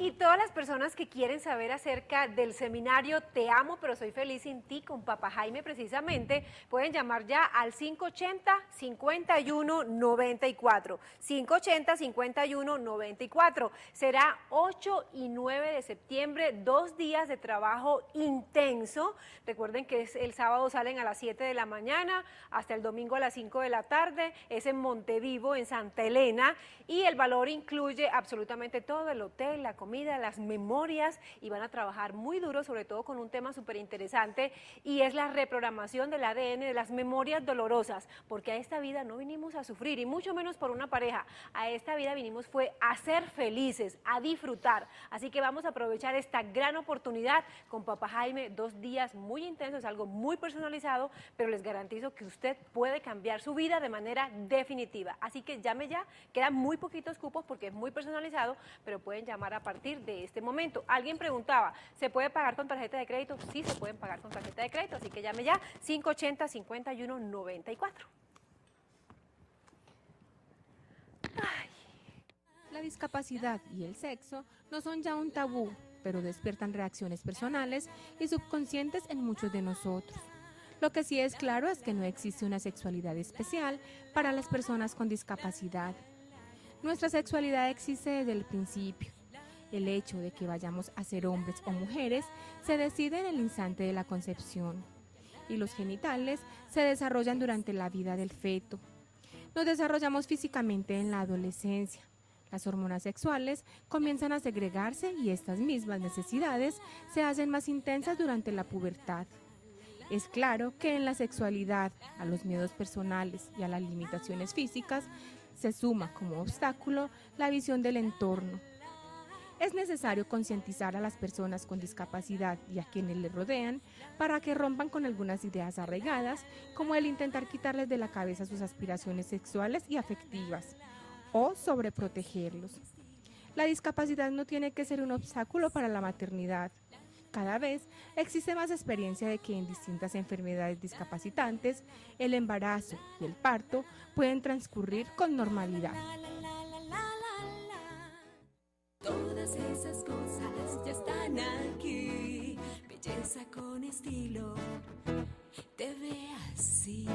Y todas las personas que quieren saber acerca del seminario Te amo pero soy feliz sin ti con Papá Jaime precisamente, pueden llamar ya al 580-5194. 580-5194. Será 8 y 9 de septiembre, 2 días de trabajo intenso. Recuerden que el sábado salen a las 7 de la mañana hasta el domingo a las 5 de la tarde. Es en Montevivo, en Santa Elena, y el valor incluye absolutamente todo: el hotel, la comida, las memorias, y van a trabajar muy duro, sobre todo con un tema súper interesante, y es la reprogramación del ADN de las memorias dolorosas, porque a esta vida no vinimos a sufrir, y mucho menos por una pareja. A esta vida vinimos fue a ser felices, a disfrutar. Así que vamos a aprovechar esta gran oportunidad con Papá Jaime, 2 días muy intensos, algo muy personalizado, pero les garantizo que usted puede cambiar su vida de manera definitiva. Así que llame ya, quedan muy poquitos cupos porque es muy personalizado, pero pueden llamar a partir de este momento. Alguien preguntaba, ¿se puede pagar con tarjeta de crédito? Sí, se pueden pagar con tarjeta de crédito, así que llame ya, 580-5194. La discapacidad y el sexo no son ya un tabú, pero despiertan reacciones personales y subconscientes en muchos de nosotros. Lo que sí es claro es que no existe una sexualidad especial para las personas con discapacidad. Nuestra sexualidad existe desde el principio. El hecho de que vayamos a ser hombres o mujeres se decide en el instante de la concepción, y los genitales se desarrollan durante la vida del feto. Nos desarrollamos físicamente en la adolescencia. Las hormonas sexuales comienzan a segregarse y estas mismas necesidades se hacen más intensas durante la pubertad. Es claro que en la sexualidad, a los miedos personales y a las limitaciones físicas, se suma como obstáculo la visión del entorno. Es necesario concientizar a las personas con discapacidad y a quienes les rodean para que rompan con algunas ideas arraigadas, como el intentar quitarles de la cabeza sus aspiraciones sexuales y afectivas, o sobreprotegerlos. La discapacidad no tiene que ser un obstáculo para la maternidad. Cada vez existe más experiencia de que en distintas enfermedades discapacitantes, el embarazo y el parto pueden transcurrir con normalidad. Todas esas cosas ya están aquí. Belleza con estilo, te ve así.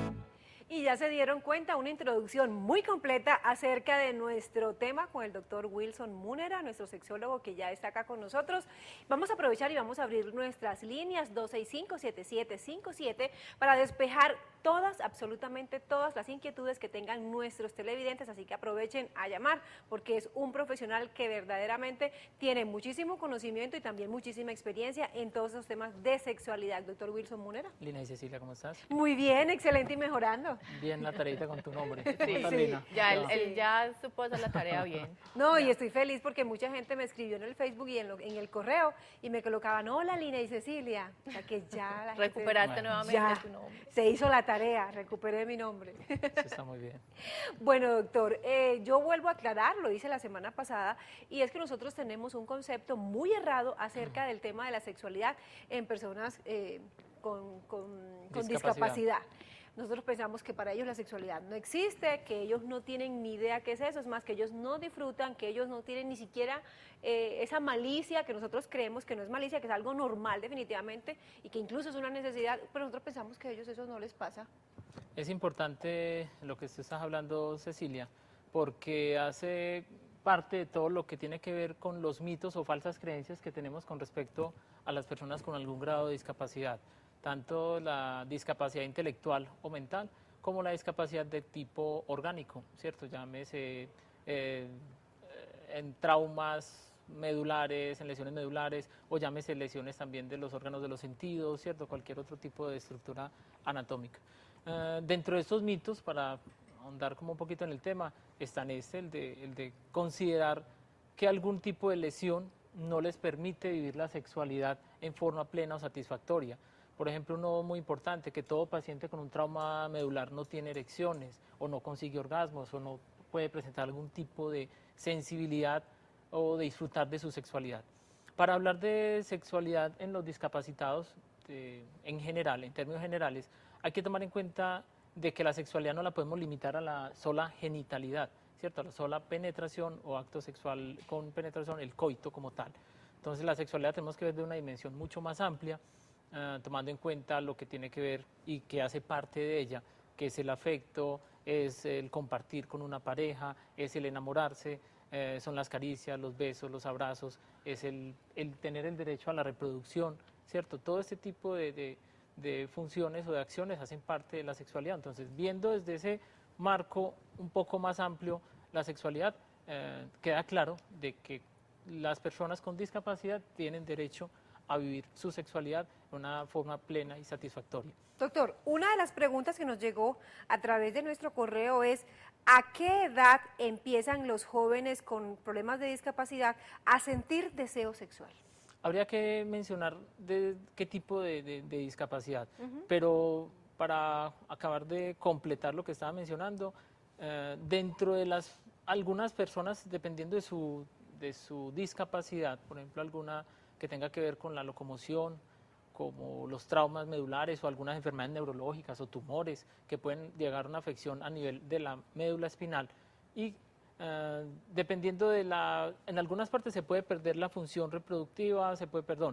Y ya se dieron cuenta, una introducción muy completa acerca de nuestro tema con el doctor Wilson Múnera, nuestro sexólogo que ya está acá con nosotros. Vamos a aprovechar y vamos a abrir nuestras líneas 265-7757 para despejar todas, absolutamente todas las inquietudes que tengan nuestros televidentes, así que aprovechen a llamar, porque es un profesional que verdaderamente tiene muchísimo conocimiento y también muchísima experiencia en todos esos temas de sexualidad. Doctor Wilson Múnera. Lina y Cecilia, ¿cómo estás? Muy bien, excelente y mejorando. Bien la tareita con tu nombre. ¿Cómo Sí, estás, sí. Lina? Ya, ¿Cómo te va? él ya supo hacer la tarea bien. No, y estoy feliz porque mucha gente me escribió en el Facebook y en el correo y me colocaban, hola Lina y Cecilia. O sea que ya la gente Recuperaste nuevamente ya tu nombre. se hizo la tarea, recuperé mi nombre. Eso está muy bien. Bueno, doctor, yo vuelvo a aclarar, lo hice la semana pasada, y es que nosotros tenemos un concepto muy errado acerca del tema de la sexualidad en personas con discapacidad. Nosotros pensamos que para ellos la sexualidad no existe, que ellos no tienen ni idea qué es eso, es más, que ellos no disfrutan, que ellos no tienen ni siquiera esa malicia que nosotros creemos que no es malicia, que es algo normal definitivamente y que incluso es una necesidad, pero nosotros pensamos que a ellos eso no les pasa. Es importante lo que tú estás hablando, Cecilia, porque hace parte de todo lo que tiene que ver con los mitos o falsas creencias que tenemos con respecto a las personas con algún grado de discapacidad, tanto la discapacidad intelectual o mental como la discapacidad de tipo orgánico, ¿cierto? Llámese en traumas medulares, en lesiones medulares, o llámese lesiones también de los órganos de los sentidos, ¿cierto? Cualquier otro tipo de estructura anatómica. Dentro de estos mitos, para ahondar como un poquito en el tema, están el de considerar que algún tipo de lesión no les permite vivir la sexualidad en forma plena o satisfactoria. Por ejemplo, uno muy importante, que todo paciente con un trauma medular no tiene erecciones, o no consigue orgasmos, o no puede presentar algún tipo de sensibilidad o de disfrutar de su sexualidad. Para hablar de sexualidad en los discapacitados, en general, en términos generales, hay que tomar en cuenta de que la sexualidad no la podemos limitar a la sola genitalidad, ¿cierto? A la sola penetración o acto sexual con penetración, el coito como tal. Entonces la sexualidad tenemos que ver de una dimensión mucho más amplia, tomando en cuenta lo que tiene que ver y que hace parte de ella, que es el afecto, es el compartir con una pareja, es el enamorarse, son las caricias, los besos, los abrazos, es el tener el derecho a la reproducción, ¿cierto? Todo este tipo de funciones o de acciones hacen parte de la sexualidad. Entonces, viendo desde ese marco un poco más amplio la sexualidad, queda claro de que las personas con discapacidad tienen derecho a vivir su sexualidad de una forma plena y satisfactoria. Doctor, una de las preguntas que nos llegó a través de nuestro correo es ¿a qué edad empiezan los jóvenes con problemas de discapacidad a sentir deseo sexual? Habría que mencionar de qué tipo de discapacidad, pero para acabar de completar lo que estaba mencionando, dentro de algunas personas, dependiendo de su discapacidad, por ejemplo, alguna que tenga que ver con la locomoción, como los traumas medulares o algunas enfermedades neurológicas o tumores que pueden llegar a una afección a nivel de la médula espinal y dependiendo en algunas partes se puede perder la función reproductiva,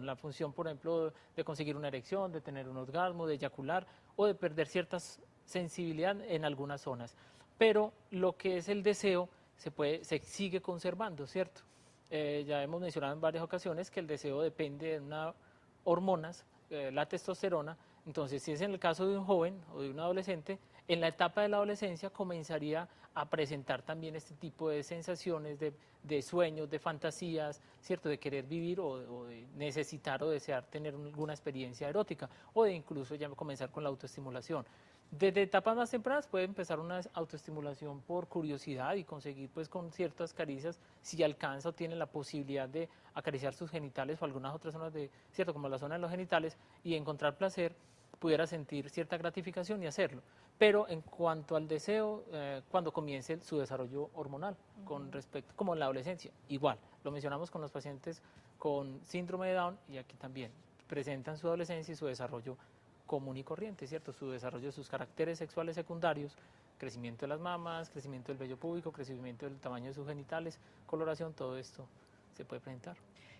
la función, por ejemplo, de conseguir una erección, de tener un orgasmo, de eyacular o de perder cierta sensibilidad en algunas zonas. Pero lo que es el deseo se sigue conservando, ¿cierto? Ya hemos mencionado en varias ocasiones que el deseo depende de unas hormonas, la testosterona. Entonces, si es en el caso de un joven o de un adolescente, en la etapa de la adolescencia comenzaría a presentar también este tipo de sensaciones, de sueños, de fantasías, ¿cierto? De querer vivir o de necesitar o desear tener alguna experiencia erótica o de incluso ya comenzar con la autoestimulación. Desde etapas más tempranas puede empezar una autoestimulación por curiosidad y conseguir pues con ciertas caricias, si alcanza o tiene la posibilidad de acariciar sus genitales o algunas otras zonas ¿cierto? Como la zona de los genitales y encontrar placer, pudiera sentir cierta gratificación y hacerlo. Pero en cuanto al deseo, cuando comience su desarrollo hormonal, con respecto, como en la adolescencia, igual, lo mencionamos con los pacientes con síndrome de Down y aquí también presentan su adolescencia y su desarrollo común y corriente, ¿cierto? Su desarrollo de sus caracteres sexuales secundarios, crecimiento de las mamas, crecimiento del vello púbico, crecimiento del tamaño de sus genitales, coloración, todo esto se puede presentar.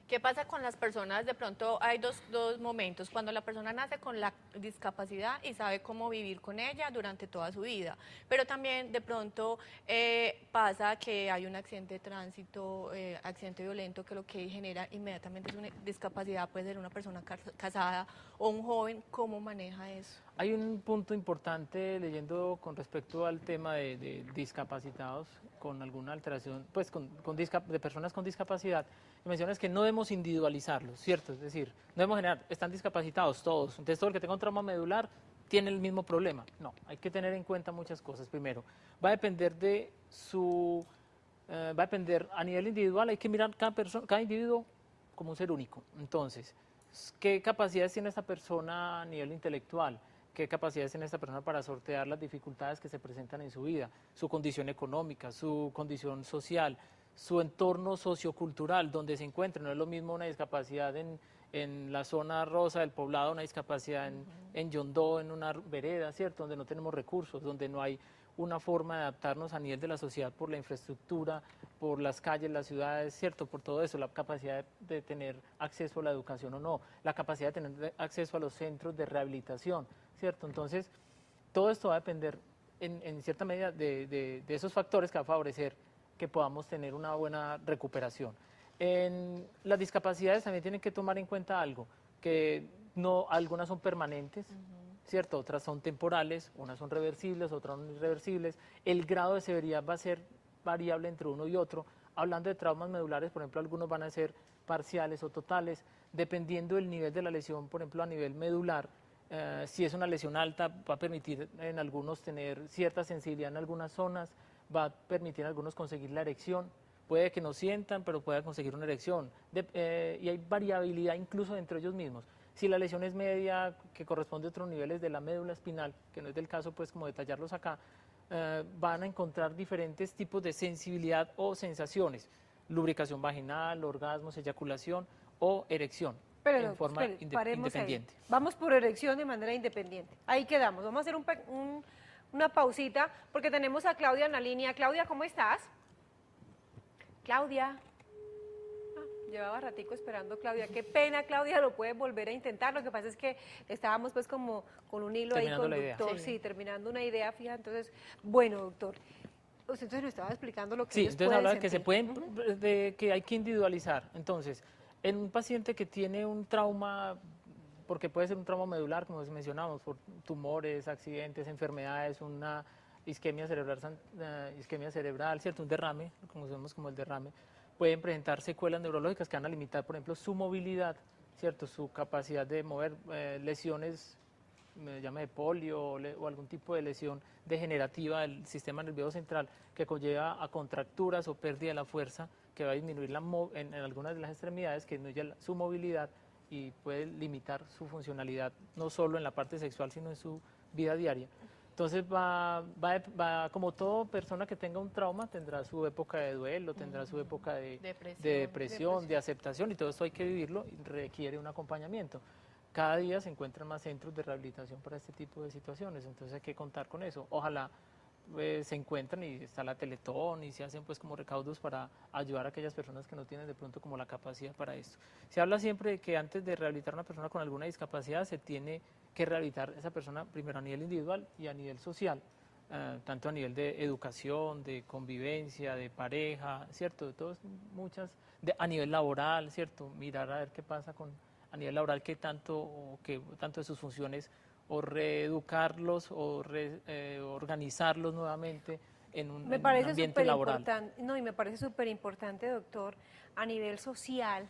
¿Qué pasa con las personas? De pronto hay dos momentos, cuando la persona nace con la discapacidad y sabe cómo vivir con ella durante toda su vida, pero también de pronto pasa que hay un accidente de tránsito, accidente violento que lo que genera inmediatamente es una discapacidad, puede ser una persona casada o un joven, ¿cómo maneja eso? Hay un punto importante leyendo con respecto al tema de discapacitados con alguna alteración, pues de personas con discapacidad, y mencionas que no debemos individualizarlos, ¿cierto? Es decir, no debemos generar, están discapacitados todos, entonces todo el que tenga un trauma medular tiene el mismo problema. No, hay que tener en cuenta muchas cosas. Primero, va a depender va a depender a nivel individual, hay que mirar cada individuo como un ser único. Entonces, ¿qué capacidades tiene esta persona a nivel intelectual? ¿Qué capacidades tiene esta persona para sortear las dificultades que se presentan en su vida? Su condición económica, su condición social, su entorno sociocultural, donde se encuentre. No es lo mismo una discapacidad en la zona rosa del poblado, una discapacidad en Yondó, en una vereda, ¿cierto? Donde no tenemos recursos, donde no hay una forma de adaptarnos a nivel de la sociedad por la infraestructura, por las calles, las ciudades, ¿cierto? Por todo eso, la capacidad de tener acceso a la educación o no, la capacidad de tener acceso a los centros de rehabilitación, ¿cierto? Entonces, todo esto va a depender en cierta medida de esos factores que va a favorecer que podamos tener una buena recuperación. En las discapacidades también tienen que tomar en cuenta algo, que no, algunas son permanentes, ¿cierto? Otras son temporales, unas son reversibles, otras son irreversibles. El grado de severidad va a ser variable entre uno y otro. Hablando de traumas medulares, por ejemplo, algunos van a ser parciales o totales, dependiendo del nivel de la lesión, por ejemplo, a nivel medular. Si es una lesión alta, va a permitir en algunos tener cierta sensibilidad en algunas zonas, va a permitir en algunos conseguir la erección, puede que no sientan, pero pueda conseguir una erección, y hay variabilidad incluso entre ellos mismos. Si la lesión es media, que corresponde a otros niveles de la médula espinal, que no es del caso pues como detallarlos acá, van a encontrar diferentes tipos de sensibilidad o sensaciones, lubricación vaginal, orgasmos, eyaculación o erección. Pero, en forma paremos independiente. Ahí. Vamos por erección de manera independiente. Ahí quedamos. Vamos a hacer una pausita, porque tenemos a Claudia en la línea. Claudia, ¿cómo estás? Claudia. Llevaba ratico esperando, Claudia. Qué pena, Claudia, lo puedes volver a intentar. Lo que pasa es que estábamos pues como con un hilo Terminando ahí la con idea. doctor, Sí. sí, terminando una idea fija. Entonces, bueno, doctor, usted entonces nos estaba explicando lo que Sí, ellos entonces pueden habla de que se sentir. pueden, de que hay que individualizar. Entonces, en un paciente que tiene un trauma, porque puede ser un trauma medular, como mencionamos, por tumores, accidentes, enfermedades, una isquemia cerebral, ¿cierto? Un derrame, lo conocemos como el derrame, pueden presentar secuelas neurológicas que van a limitar, por ejemplo, su movilidad, ¿cierto? Su capacidad de mover lesiones, me llama de polio o algún tipo de lesión degenerativa del sistema nervioso central que conlleva a contracturas o pérdida de la fuerza que va a disminuir en algunas de las extremidades, que disminuye su movilidad y puede limitar su funcionalidad no solo en la parte sexual sino en su vida diaria. Entonces como toda persona que tenga un trauma tendrá su época de duelo, tendrá su época de depresión, de aceptación, y todo esto hay que vivirlo y requiere un acompañamiento. Cada día se encuentran más centros de rehabilitación para este tipo de situaciones, entonces hay que contar con eso. Ojalá se encuentran y está la Teletón y se hacen pues como recaudos para ayudar a aquellas personas que no tienen de pronto como la capacidad para esto. Se habla siempre de que antes de rehabilitar a una persona con alguna discapacidad se tiene que rehabilitar a esa persona primero a nivel individual y a nivel social, tanto a nivel de educación, de convivencia, de pareja, ¿cierto? De todas a nivel laboral, ¿cierto? Mirar a ver qué pasa a nivel laboral, qué tanto, tanto de sus funciones o reeducarlos o organizarlos nuevamente en un ambiente laboral. No, y me parece súper importante, doctor, a nivel social,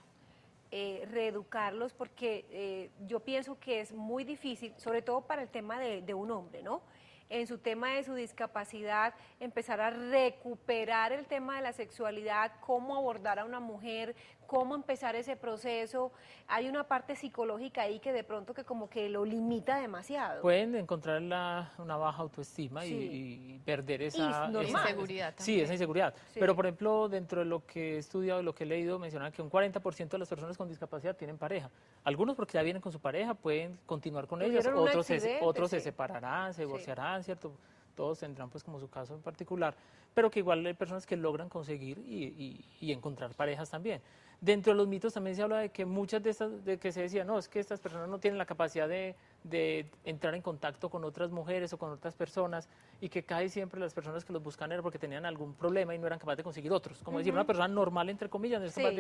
reeducarlos, porque yo pienso que es muy difícil, sobre todo para el tema de un hombre, ¿no? En su tema de su discapacidad, empezar a recuperar el tema de la sexualidad, cómo abordar a una mujer, cómo empezar ese proceso. Hay una parte psicológica ahí que de pronto que como que lo limita demasiado. Pueden encontrar una baja autoestima Sí. y perder esa inseguridad Sí, también. esa inseguridad. Sí. Pero, por ejemplo, dentro de lo que he estudiado y lo que he leído, mencionan que un 40% de las personas con discapacidad tienen pareja. Algunos porque ya vienen con su pareja, pueden continuar con ellas, Tuvieron un otros accidente, se sí. separarán, se divorciarán, ¿cierto? Todos tendrán pues como su caso en particular, pero que igual hay personas que logran conseguir y encontrar parejas también. Dentro de los mitos también se habla de que muchas de estas, de que se decía, no, es que estas personas no tienen la capacidad de entrar en contacto con otras mujeres o con otras personas, y que casi siempre las personas que los buscan era porque tenían algún problema y no eran capaces de conseguir otros. Como decir, una persona normal, entre comillas, no es capaz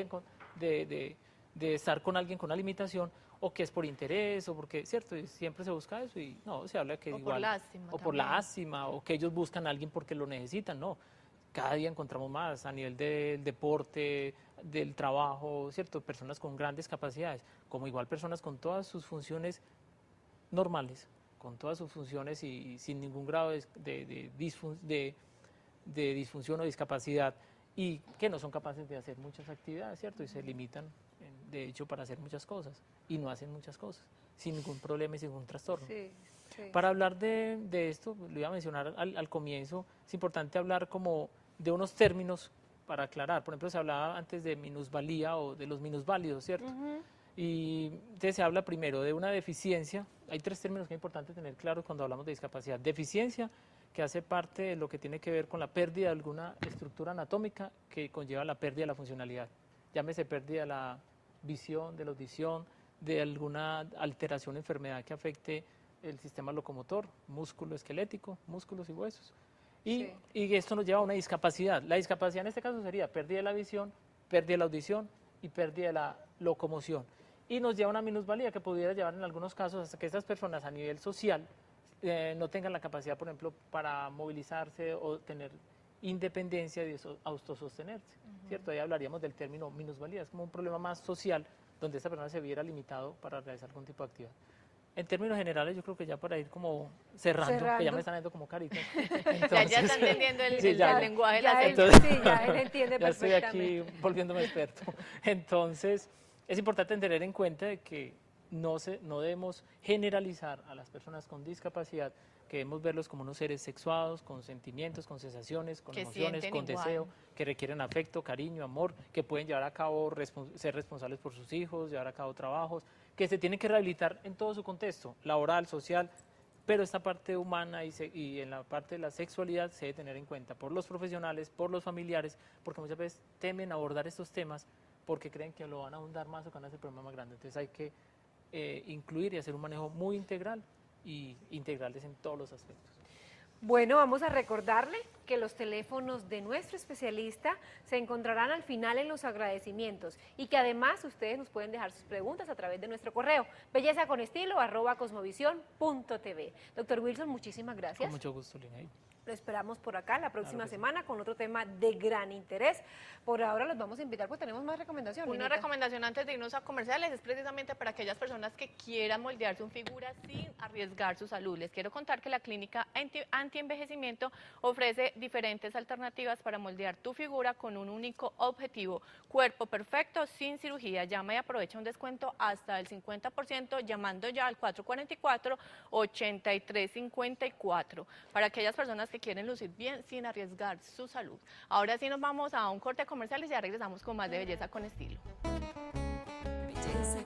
de estar con alguien con una limitación, o que es por interés, o porque, cierto, y siempre se busca eso, y no, se habla que O igual... por lástima O por también. lástima, o que ellos buscan a alguien porque lo necesitan, no. Cada día encontramos más a nivel del deporte, del trabajo, ¿cierto? Personas con grandes capacidades, como igual personas con todas sus funciones normales, con todas sus funciones y sin ningún grado de disfunción o discapacidad, y que no son capaces de hacer muchas actividades, ¿cierto? Y se limitan, de hecho, para hacer muchas cosas, y no hacen muchas cosas, sin ningún problema y sin ningún trastorno. Sí, sí. Para hablar de esto, lo iba a mencionar al comienzo, es importante hablar como de unos términos para aclarar. Por ejemplo, se hablaba antes de minusvalía o de los minusválidos, ¿cierto? Y entonces se habla primero de una deficiencia. Hay tres términos que es importante tener claros cuando hablamos de discapacidad. Deficiencia, que hace parte de lo que tiene que ver con la pérdida de alguna estructura anatómica que conlleva la pérdida de la funcionalidad. Llámese pérdida de la visión, de la audición, de alguna alteración o enfermedad que afecte el sistema locomotor, músculo esquelético, músculos y huesos. Y esto nos lleva a una discapacidad. La discapacidad en este caso sería pérdida de la visión, pérdida de la audición y pérdida de la locomoción. Y nos lleva a una minusvalía que pudiera llevar en algunos casos hasta que estas personas a nivel social no tengan la capacidad, por ejemplo, para movilizarse o tener independencia de autosostenerse, ¿cierto? Ahí hablaríamos del término minusvalía. Es como un problema más social donde esta persona se viera limitado para realizar algún tipo de actividad. En términos generales, yo creo que ya para ir como cerrando. Que ya me están dando como caritas. Entonces, ya está entendiendo el lenguaje de ya la él, señas. sí, ya él entiende ya estoy perfectamente. aquí volviéndome experto. Entonces, es importante tener en cuenta de que no debemos generalizar a las personas con discapacidad, que debemos verlos como unos seres sexuados, con sentimientos, con sensaciones, con Que emociones, sienten con igual. deseo, que requieren afecto, cariño, amor, que pueden llevar a cabo, ser responsables por sus hijos, llevar a cabo trabajos, que se tienen que rehabilitar en todo su contexto, laboral, social, pero esta parte humana y en la parte de la sexualidad se debe tener en cuenta por los profesionales, por los familiares, porque muchas veces temen abordar estos temas porque creen que lo van a ahondar más o que van a hacer problemas más grandes. Entonces hay que incluir y hacer un manejo muy integral y integrales en todos los aspectos. Bueno, vamos a recordarle que los teléfonos de nuestro especialista se encontrarán al final en los agradecimientos y que además ustedes nos pueden dejar sus preguntas a través de nuestro correo bellezaconestilo@cosmovisión.tv. Doctor Wilson, muchísimas gracias. Con mucho gusto, Lina. Lo esperamos por acá la próxima Claro que sí. semana con otro tema de gran interés. Por ahora los vamos a invitar porque tenemos más recomendaciones. Una Linita. recomendación antes de irnos a comerciales es precisamente para aquellas personas que quieran moldear su figura sin arriesgar su salud. Les quiero contar que la clínica antienvejecimiento ofrece diferentes alternativas para moldear tu figura con un único objetivo: cuerpo perfecto sin cirugía. Llama y aprovecha un descuento hasta el 50% llamando ya al 444-8354 para aquellas personas que quieren lucir bien sin arriesgar su salud. Ahora sí nos vamos a un corte comercial y ya regresamos con más de Belleza con Estilo. Belleza